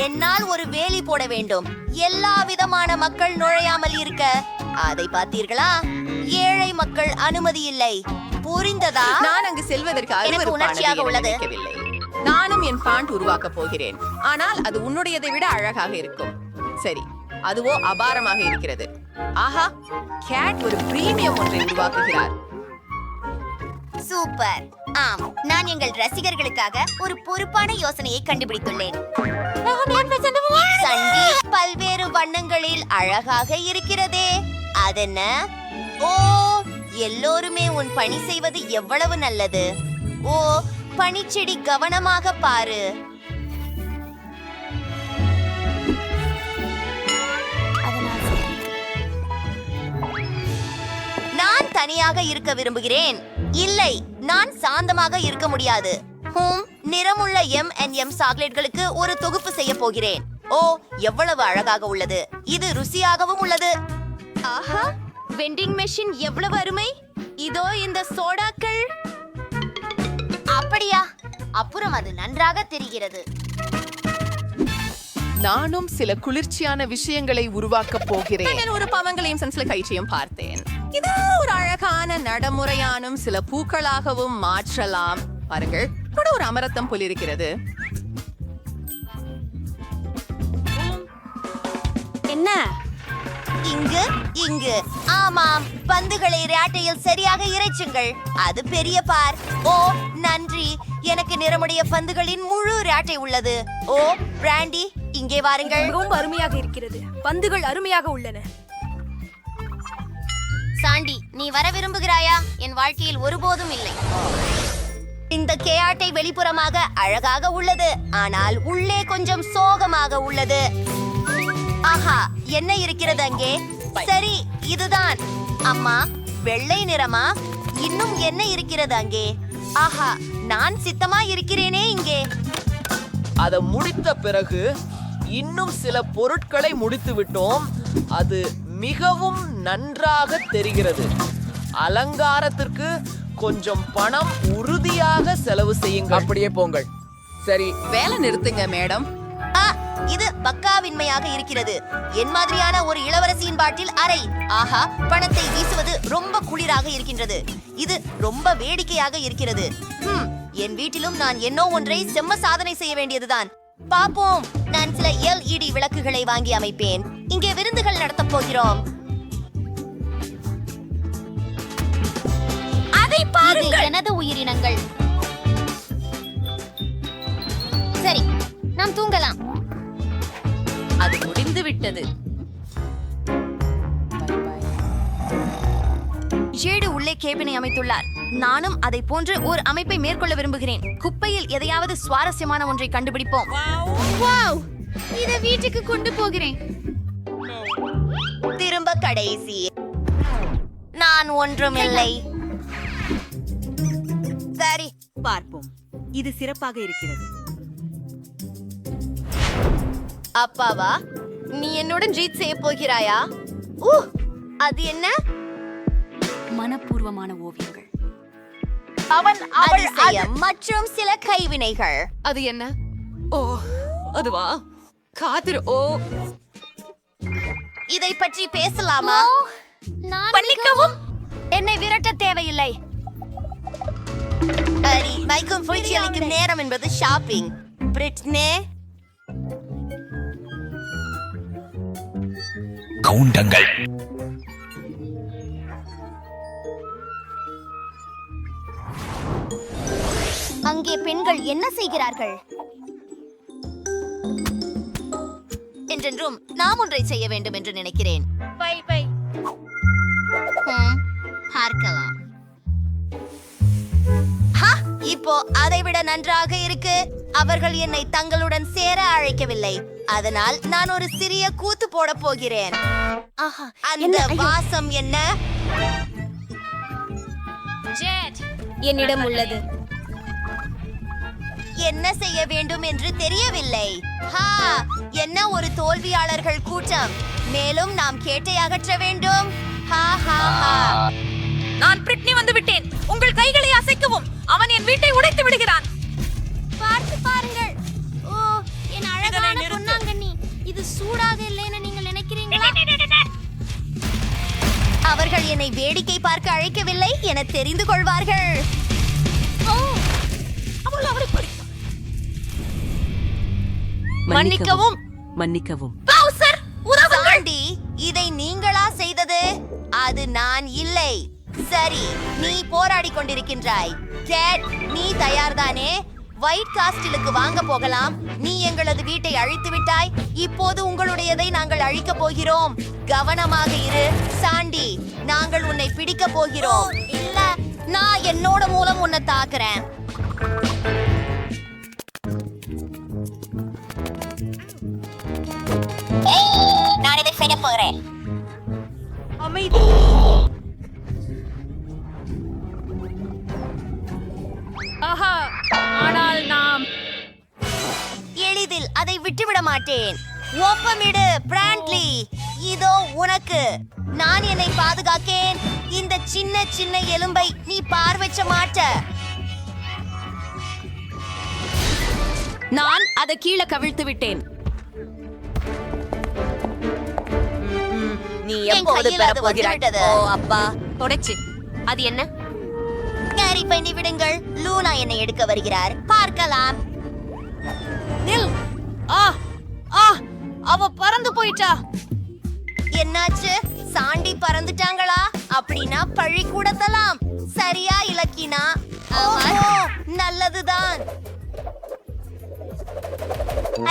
என்னால் ஒரு வேலி போட வேண்டும். எல்லா விதமான மக்கள் நுழையாமல் இருக்க. அதை பார்த்தீர்களா? ஏழை மக்கள் அனுமதி இல்லை. புரிந்ததா? நான் அங்கு செல்வதற்கு எனக்கு உணர்ச்சியாக உள்ளது. நானும் என் பாண்ட் உருவாக்க போகிறேன். ஆனால் அது உன்னுடையதை விட அழகாக இருக்கும். சரி, அதுவோ அபாரமாக இருக்கிறது. ஆஹா, கேட் ஒரு பிரீமியம் ஒன்றை உருவாக்குகிறார். சூப்பர். ஆம், நான் எங்கள் ரசிகர்களுக்காக ஒரு பொறுப்பான யோசனையை கண்டுபிடித்துள்ளேன். சண்டி பல்வேறு வண்ணங்களில் அழகாக இருக்கிறதே, அதென்ன? ஓ, எல்லோருமே உன் பணி செய்வது எவ்வளவு நல்லது. ஓ, பனிச்செடி, கவனமாக பாரு. நான் தனியாக இருக்க விரும்புகிறேன். இல்லை, நான் சாந்தமாக இருக்க முடியாது. நிறமுள்ள M&M சாக்லேட்களுக்கு ஒரு தொகுப்பு செய்ய போகிறேன். ஓ எவ்வளவு அழகாக உள்ளது. இது ருசியாகவும் உள்ளது. ஆஹா, வெண்டிங் மெஷின் எவ்வளவு அருமை. இதோ இந்த சோடாக்கள். அப்படியா? அப்புறம் அது நன்றாக தெரிகிறது. நானும் சில குளிர்ச்சியான விஷயங்களை உருவாக்கப் போகிறேன். நான் ஒரு பவங்களையும் சில கயிற்றையும் பார்த்தேன். இது ஒரு அழகான நடைமுறையானும் சில பூக்களாகவும் மாற்றலாம். பாருங்கள், கூட ஒரு அமரத்தம் போல் இருக்கிறது. என்ன? இங்கு இங்கு ஆமாம், பந்துகளை ரேட்டையில் சரியாக இறைச்சுங்கள். அது பெரிய பார். ஓ நன்றி, எனக்கு நிறமுடைய பந்துகளின் முழு ரேட்டை உள்ளது. ஓ பிராண்டி, இங்கே வாருங்கள். மிகவும் அருமையாக இருக்கிறது. பந்துகள் அருமையாக உள்ளன. சாண்டி, நீ வர விரும்புகிறாயா? என் வாழ்க்கையில் ஒருபோதும் இல்லை. இந்த கேஆட்டை வெளிப்புறமாக அழகாக உள்ளது, ஆனால் உள்ளே கொஞ்சம் சோகமாக உள்ளது. ஆஹா, என்ன இருக்கிறது அங்கே? சரி, இதுதான். அம்மா, வெள்ளை நிறமா? இன்னும் என்ன இருக்கிறது அங்கே? ஆஹா, நான் சித்தமா இருக்கிறேனே இங்கே. அதை முடித்த பிறகு இன்னும் சில பொருட்களை முடித்து விட்டோம். அது மிகவும் நன்றாக தெரிகிறது. அலங்காரத்திற்கு கொஞ்சம் பணம் உறுதியாக செலவு செய்யுங்கள். அப்படியே போங்கள். சரி, வேலை நிறுத்துங்க மேடம். இது பக்காவின்மையாக இருக்கிறது. என் மாதிரியான ஒரு இளவரசியின் பாட்டில் அறை. ஆஹா, பணத்தை வீசுவது ரொம்ப குளிராக இருக்கின்றது. இது ரொம்ப வேடிக்கையாக இருக்கிறது. என் வீட்டிலும் நான் என்னோ ஒன்றை செம்ம சாதனை செய்ய வேண்டியதுதான். பாப்போம். நான் சில LED விளக்குகளை வாங்கி அமைப்பேன். இங்கே விருந்துகள் நடத்தப் போகிறோம். அதை பாருங்கள். எனது உயிரினங்கள். சரி, நாம் தூங்கலாம். அது முடிந்து விட்டது. ஜேடு உள்ளே கேபினை அமைத்துள்ளார். நானும் அதை போன்று ஒரு அமைப்பை மேற்கொள்ள விரும்புகிறேன். குப்பையில் எதையாவது சுவாரஸ்யமான ஒன்றை கண்டுபிடிப்போம். வாவ், இதை வீட்டுக்கு கொண்டு போகிறேன். திரும்ப கடைசி. நான் ஒன்றுமில்லை. சரி, பார்ப்போம். இது சிறப்பாக இருக்கிறது. அப்பாவா, நீ என்னுடன் ஜீட் செய்ய போகிறாயா? அது என்ன? மனப்பூர்வமான ஓவியங்கள். அதிசயம் மற்றும் சில கைவினைகள். அது என்ன? ஓ, அதுவா? காதிர். ஓ, இதை பற்றி பேசலாமா? மன்னிக்கவும், என்னை விரட்ட தேவையில்லை. சரி, மைக்கும் புரட்சி அளிக்கும் நேரம் என்பது ஷாப்பிங். பிரிட்னே, கவுண்டங்கள். அங்கே பெண்கள் என்ன செய்கிறார்கள்? என்றென்றும் நாம் ஒன்றை செய்ய வேண்டும் என்று நினைக்கிறேன். பார்க்கலாம். இப்போ அதைவிட நன்றாக இருக்கு. அவர்கள் என்னை தங்களுடன் சேர அழைக்கவில்லை. அதனால் நான் ஒரு சிறிய கூத்து போட போகிறேன். அந்த வாசம் என்ன? என்னிடம் உள்ளது. என்ன செய்ய வேண்டும் என்று தெரியவில்லை. என்ன ஒரு தோல்வியாளர்கள் கூட்டம். மேலும் நாம் கேட்டை அகற்ற வேண்டும். நான் பிரிட்னி வந்து விட்டேன். உங்கள் கைகளை அசைக்கவும். அவன் என் வீட்டை உடைத்து விடுகிறான். பார்த்து பாருங்கள். ஓ, என் அழகான பொன்னாங்கண்ணி. இது சூடாக இல்லைன்னு நீங்கள் நினைக்கிறீங்களா? அவர்கள் என்னை வேடிக்கை பார்க்க அழைக்கவில்லை என தெரிந்து கொள்வார்கள். மன்னிக்கவும். சாண்டி, இதை நீங்களா செய்தது? அது நான் இல்லை. சரி, நீ போராடி கொண்டிருக்கின்றாய். கேட், நீ தயார்தானே? ஒயிட் காஸ்டிலுக்கு வாங்க போகலாம். நீ எங்களது வீட்டை அழித்து விட்டாய். இப்போது உங்களுடையதை நாங்கள் அழிக்க போகிறோம். கவனமாக இரு. சாண்டி, நாங்கள் உன்னை பிடிக்க போகிறோம். இல்ல, நான் என்னோட மூலம் உன்னை தாக்குறேன். நான் இதை செய்ய போகிறேன். ஆனால் நாம் எளிதில் அதை விட்டுவிட மாட்டேன். ஒப்பமிடு பிராண்ட்லி. இதோ உனக்கு. நான் என்னை பாதுகாக்கேன். இந்த சின்ன சின்ன எலும்பை நீ பார்வைச்ச மாட்ட. நான் அதை கீழே கவிழ்த்து விட்டேன். நீ எப்போது பெறப்போகிறாய்? ஓ அப்பா, தொடச்சு. அது என்ன? கேரி பண்ணி விடுங்கள். லூனா என்னை எடுக்க வருகிறார். பார்க்கலாம். நில். ஆ ஆ அவ பறந்து போயிட்டா. என்னாச்சு? சாண்டி பறந்துட்டாங்களா? அப்படின்னா பழி கூடத்தலாம். சரியா இலக்கினா? நல்லதுதான்.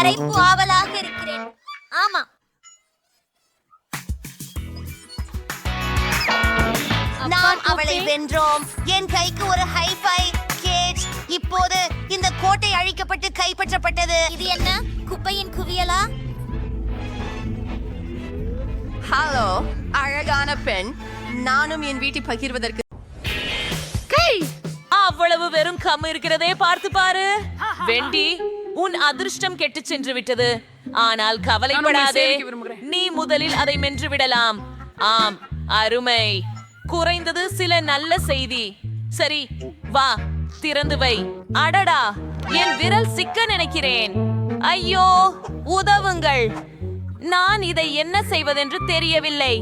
அரைப்பு ஆவலாக இருக்கிறேன். ஆமா, நாம் அவளை வென்றோம். என் கைக்கு ஒரு ஹைஃபை கேஜ். இப்போது இந்த கோட்டை அழிக்கப்பட்டு கைப்பற்றப்பட்டது. இது என்ன, குப்பையின் குவியலா? ஹலோ அழகான பெண், நானும் என் வீட்டை பகிர்வதற்கு அவ்வளவு வெறும் கம் இருக்கிறதே, பார்த்து பாரு. வெண்டி, உன் அதிர்ஷ்டம் கெட்டு சென்று விட்டது. ஆனால் கவலைப்படாதே, நீ முதலில் அதை மென்று விடலாம். ஆம், அருமை. குறைந்தது சில நல்ல செய்தி. சரி, வா, திறந்து வை. அடடா, என் விரல் சிக்க நினைக்கிறேன். ஐயோ, உதவுங்கள். நான் இதை என்ன செய்வதென்று தெரியவில்லை.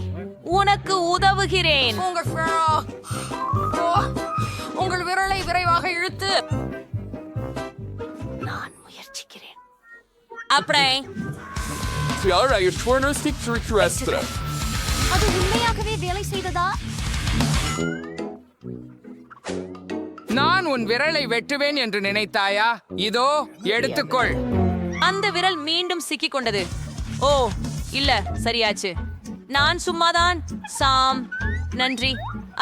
உனக்கு உதவுகிறேன். உங்கள் விரலை விரைவாக இழுத்து. நான் முயற்சிக்கிறேன். அப்படியே Tiara, your corner stick to request. அது உண்மையாகவே வேலை செய்ததா? நான் உன் விரலை வெட்டுவேன் என்று நினைத்தாயா? இதோ எடுத்துக்கொள். அந்த விரல் மீண்டும் சிக்கிக் கொண்டது. ஓ இல்ல, சரியாச்சு. நான் சும்மாதான். சாம், நன்றி.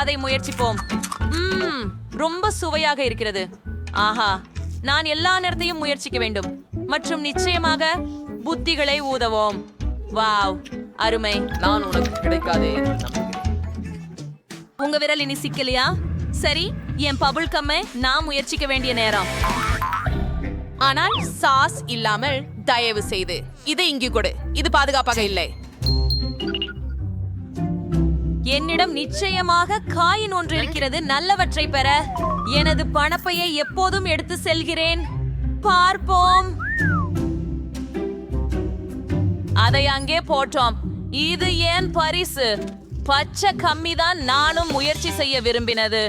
அதை முயற்சிப்போம். ரொம்ப சுவையாக இருக்கிறது. ஆஹா, நான் எல்லா நேரத்தையும் முயற்சிக்க வேண்டும். மற்றும் நிச்சயமாக புத்திகளை ஊதவோம். வாவ், அருமை. நான் உனக்கு கிடைக்காதே. உங்க விரல் இனி சிக்கலையா? சரி, என் பபுள் கம்மை நான் முயற்சிக்க வேண்டிய நேரம். ஆனால் சாஸ் இல்லாமல் தயவு செய்து இதை இங்கு கொடு. இது பாதுகாப்பாக இல்லை. என்னிடம் நிச்சயமாக காயின் ஒன்று இருக்கிறது. நல்லவற்றை பெற எனது பணப்பையை எப்போதும் எடுத்து செல்கிறேன். பார்ப்போம். அதை அங்கே போட்டோம். இது ஏன் பரிசு? பச்சை கம்மிதான் நானும் முயற்சி செய்ய விரும்பினது.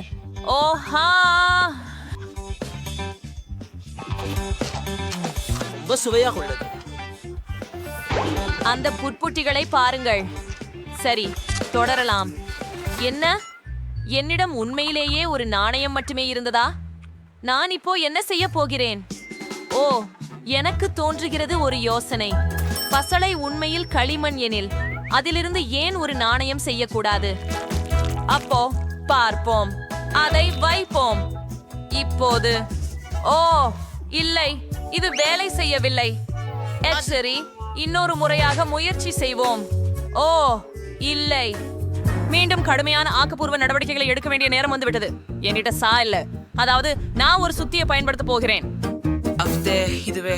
ஓஹா, ரொம்ப சுவையாக உள்ளது. அந்த புட்புட்டிகளை பாருங்கள். சரி, தொடரலாம். என்ன, என்னிடம் உண்மையிலேயே ஒரு நாணயம் மட்டுமே இருந்ததா? நான் இப்போ என்ன செய்ய போகிறேன்? ஓ, எனக்கு தோன்றுகிறது ஒரு யோசனை. பசளை உண்மையில் களிமண் எனில் அதிலிருந்து ஏன் ஒரு நாணயம் செய்யக்கூடாது? அப்போ பார்ப்போம். அதை வைப்போம். இப்போது ஓ இல்லை, இது வேலை செய்யவில்லை. சரி, இன்னொரு முறையாக முயற்சி செய்வோம். ஓ இல்லை, மீண்டும் கடுமையான ஆக்கப்பூர்வ நடவடிக்கைகளை எடுக்க வேண்டிய நேரம் வந்துவிட்டது. என்கிட்ட சா இல்ல, அதாவது நான் ஒரு சுத்தியை பயன்படுத்த போகிறேன். இதுவே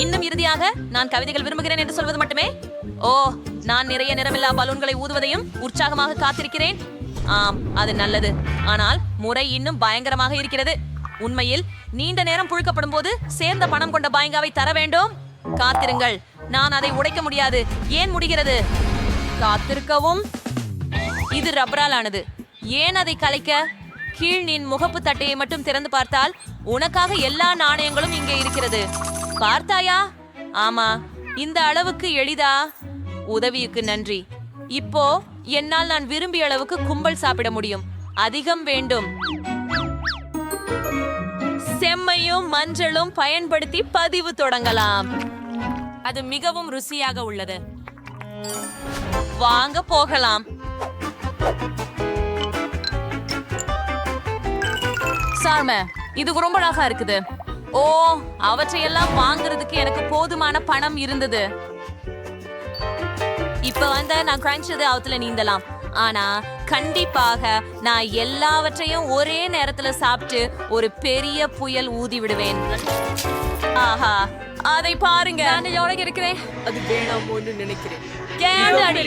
இன்னும் இறுதியாக நான் கவிதைகள் விரும்புகிறேன் என்று சொல்வது மட்டுமே. ஓ, நான் நிறைய நிறமில்லா பலூன்களை ஊதுவதையும் உற்சாகமாக காத்திருக்கிறேன். ஆம், அது நல்லது. ஆனால் முறை இன்னும் பயங்கரமாக இருக்கிறது. உண்மையில் நீண்ட நேரம் புழுக்கப்படும் போது சேர்ந்த பணம் கொண்ட பாயங்காவை தர வேண்டும். காத்திருங்கள், நான் அதை உடைக்க முடியாது. ஏன் முடிகிறது? காத்திருக்கவும். இது ரப்பரால் ஆனது. ஏன் அதை கலைக்க? கீழ் நீ முகப்பு தட்டையை மட்டும் திறந்து பார்த்தால் உனக்காக எல்லா நாணயங்களும் இங்கே இருக்கிறது. பார்த்தாயா? ஆமா, இந்த அளவுக்கு எளிதா? உதவிக்கு நன்றி. இப்போ என்னால் நான் விரும்பிய அளவுக்கு கும்பல் சாப்பிட முடியும். அதிகம் வேண்டும். செம்மையும் மஞ்சளும் பயன்படுத்தி பதிவு தொடங்கலாம். அது மிகவும் ருசியாக உள்ளது. வாங்க போகலாம். சார்ம, இது ரொம்ப அழகா இருக்குது. ஓ, அவற்றையெல்லாம் வாங்குறதுக்கு எனக்கு போதுமான பணம் இருந்தது. இப்ப நான் கிரஞ்சது அவத்துல நீந்தலாம். ஆனா கண்டிப்பாக நான் எல்லாவற்றையும் ஒரே நேரத்துல சாப்பிட்டு ஒரு பெரிய புயல் ஊதி விடுவேன். ஆஹா, அதை பாருங்க. நான் எவ்வளவு இருக்கிறேன். அது வேணாமோன்னு நினைக்கிறேன். கேடு அடி.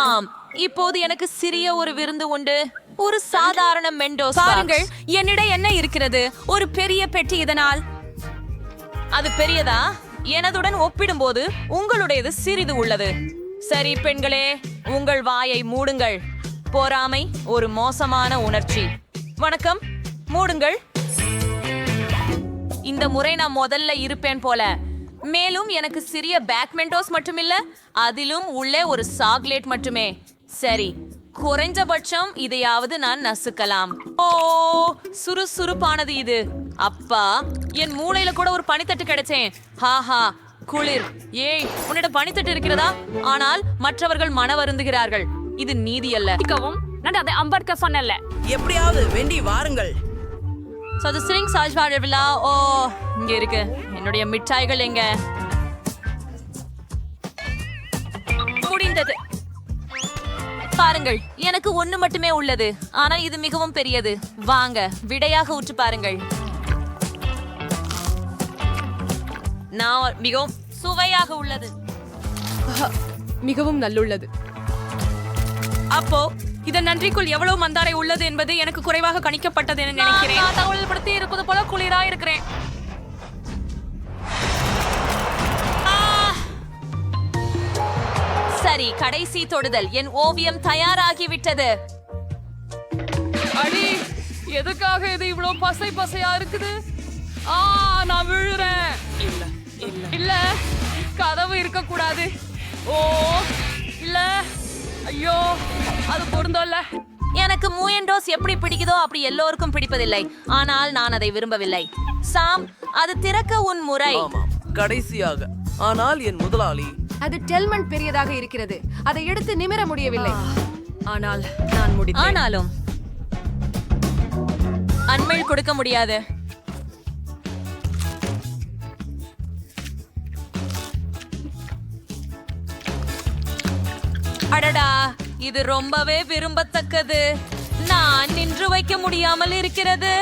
ஆம், இப்போது எனக்கு சிறிய ஒரு விருந்து உண்டு. ஒரு சாதாரண மெண்டோஸ் பாருங்கள். என்னிடம் என்ன இருக்கிறது? ஒரு பெரிய பெட்டி. இதனால் அது பெரியதா? எனதுடன் ஒப்பிடும்போது உங்களுடையது சிறிது உள்ளது. சரி பெண்களே, உங்கள் வாயை மூடுங்கள். பொறாமை ஒரு மோசமான உணர்ச்சி. வணக்கம், மூடுங்கள். இந்த முறை நான் முதல்ல இருப்பேன் போல. மேலும் எனக்கு சிறிய பேக்மெண்டோஸ் மட்டுமில்ல, அதிலும் உள்ளே ஒரு சாக்லேட் மட்டுமே. சரி, குறைஞ்சபட்சம் இதையாவது நான் நசுக்கலாம். ஓ, சுறுசுறுப்பானது இது. அப்பா, என் மூளையில கூட ஒரு பனித்தட்டு கிடைச்சேன். ஹாஹா, குளிர். ஏய், உன்னிடம் பனித்தட்டு இருக்கிறதா? ஆனால் மற்றவர்கள் மன வருந்துகிறார்கள். இது நீதி அல்ல. நான் அதை அம்பர்க்க சொன்னல. எப்படியாவது வேண்டி வாருங்கள். So the sing சாஜ்வாழ விழா. ஓ, இங்க இருக்கு. என்னுடைய மிட்டாய்கள் எங்க? முடிந்தது. பாருங்கள், எனக்கு ஒண்ணு மட்டுமே உள்ளது. ஆனால் இது மிகவும் பெரியது. வாங்க, விடையாக ஊற்று பாருங்கள். நான் மிகவும் சுவையாக உள்ளது. மிகவும் நல்லுள்ளது. அப்போ இதன் நன்றிக்குள் எவ்வளவு மந்தாரை உள்ளது என்பது எனக்கு குறைவாக கணிக்கப்பட்டது என நினைக்கிறேன். நான் தகவல் படுத்தி இருப்பது போல குளிரா இருக்கிறேன். சரி, கடைசி தொடுதல். என் ஓவியம் தயாராகிவிட்டது. அடி, எதுக்காக இது இவ்வளவு பசை பசையா இருக்குது? நான் விழுறேன். இல்ல, கதவு இருக்க கூடாது. ஓ, இல்ல, ஐயோ, அது பொருந்தல்ல. எனக்கு மூயண்டோஸ் எப்படி பிடிக்குதோ அப்படி எல்லோருக்கும் பிடிப்பதில்லை. ஆனால் நான் அதை விரும்பவில்லை. சாம், அது திறக்க உன் முறை. ஆமாம், கடைசியாக. ஆனால் என் முதலாளி. அது டெல்மண்ட் பெரியதாக இருக்கிறது. அதை எடுத்து நிமிர முடியவில்லை. ஆனால் நான் முடித்தேன். ஆனாலும் அண்மையில் கொடுக்க முடியாது. அடடா, இது ரொம்பவே விரும்பத்தக்கது. நான் நின்று வைக்க முடியாமல் இருக்கிறது.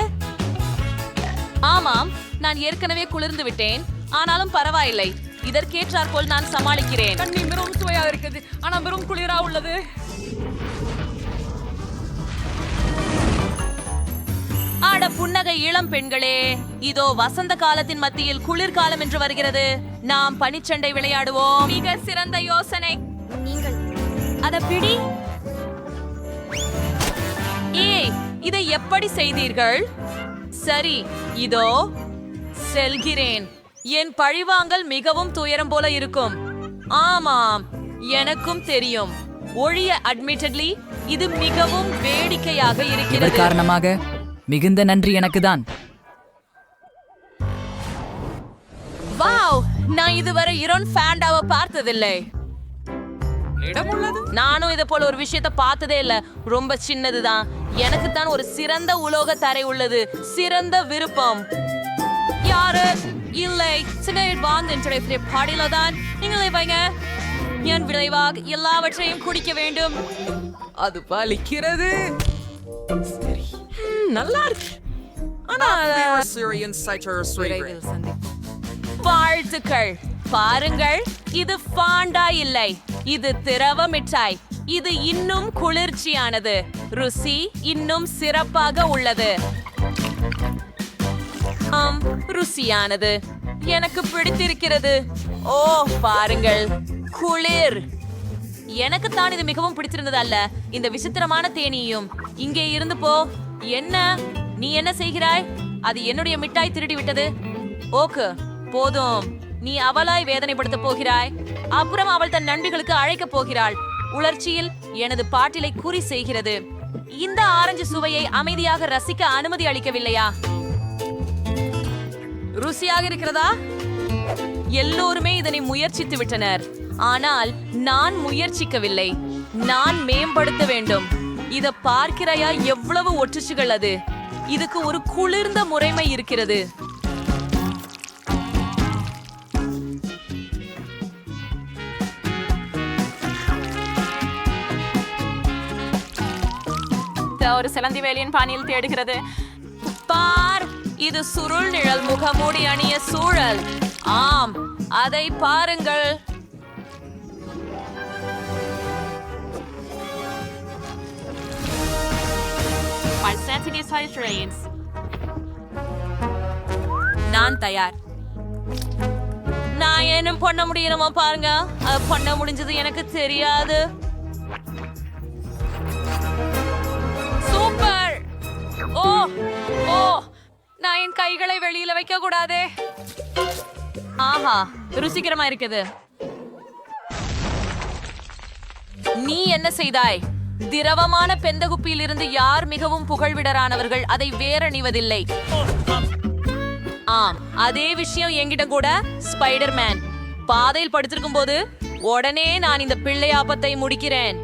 ஆமாம், நான் ஏற்கனவே குளிர்ந்து விட்டேன். ஆனாலும் பரவாயில்லை. இதற்கேற்றாற்போல் நான் சமாளிக்கிறேன். தண்ணி மிகவும் சுவையா இருக்குது, ஆனா மிகவும் குளிரா உள்ளது. ஆட புன்னகை இளம் பெண்களே, இதோ வசந்த காலத்தின் மத்தியில் குளிர்காலம் என்று வருகிறது. நாம் பனிச்சண்டை விளையாடுவோம். மிக சிறந்த யோசனை. நீங்கள் அத பிடி. ஏய், இதை எப்படி செய்தீர்கள்? சரி, இதோ செல்கிறேன். என் பழிவாங்கல் மிகவும் துயரம் போல இருக்கும். ஆமாம், எனக்கும் தெரியும். ஒழிய அட்மிட்டட்லி இது மிகவும் வேடிக்கையாக இருக்கிறது. காரணமாக மிகுந்த நன்றி எனக்குதான். வாவ், நான் இதுவரை இரோன் ஃபேண்டாவை பார்த்ததில்லை. நானும் இதை போல ஒரு விஷயத்தை பார்த்ததே இல்ல. ரொம்ப சின்னதுதான். எனக்கு தான் ஒரு சிறந்த உலோக தரை உள்ளது. சிறந்த விருப்பம். யாரு இல்லை, சின்ன வாழ்ந்து பாடியில தான் நீங்களே வைங்க. என் விளைவாக எல்லாவற்றையும் குடிக்க வேண்டும். அது பலிக்கிறது. நல்லா இருக்கு. ஆனா விரைவில் வாழ்த்துக்கள். பாருங்கள், இது ஃபாண்டா இல்லை, இது திரவ மிட்டாய். இது இன்னும் குளிர்ச்சியானது. ருசி இன்னும் சிறப்பாக உள்ளது. ருசியானது. எனக்கு பிடித்திருக்கிறது. ஓ, பாருங்கள், குளிர். எனக்கு தான் இது மிகவும் பிடிச்சிருந்தது அல்ல, இந்த விசித்திரமான தேனியும். இங்கே இருந்து போ. என்ன நீ என்ன செய்கிறாய்? அது என்னுடைய மிட்டாய் திருடி விட்டது. ஓகே, போதும். நீ அவளாய் வேதனைப்படுத்த போகிறாய். அப்புறம் அவள் தன் நண்பிகளுக்கு அழைக்க போகிறாள். உணர்ச்சியில் எனது பாட்டிலை குறி செய்கிறது. இந்த ஆரஞ்சு சுவையை அமைதியாக ரசிக்க அனுமதி அளிக்கவில்லையா? ருசியாக இருக்கிறதா? எல்லோருமே இதனை முயற்சித்து விட்டனர். ஆனால் நான் முயற்சிக்கவில்லை. நான் மேம்படுத்த வேண்டும். இத பார்க்கிறாயா எவ்வளவு ஒற்றுச்சுகள்? அது இதுக்கு ஒரு குளிர்ந்த முறைமை இருக்கிறது. வைத்த ஒரு சிலந்தி வேலியின் பாணியில் தேடுகிறது. பார், இது சுருள் நிழல் முகமூடி அணிய சூழல். ஆம், அதை பாருங்கள். நான் தயார். நான் என்ன பண்ண முடியணுமா பாருங்க. அது பண்ண முடிஞ்சது எனக்கு தெரியாது. சூப்பர். ஓ ஓ, நான் என் கைகளை வெளியில வைக்க கூடாதே. ஆஹா, ருசிகரமா இருக்குது. நீ என்ன செய்தாய்? திரவமான பெந்தகுப்பியில் இருந்து யார் மிகவும் புகழ்விடரானவர்கள் அதை வேறணிவதில்லை. ஆம், அதே விஷயம் என்கிட்ட கூட. ஸ்பைடர்மேன் பாதையில் படுத்திருக்கும் போது உடனே நான் இந்த பிள்ளை ஆபத்தை முடிக்கிறேன்.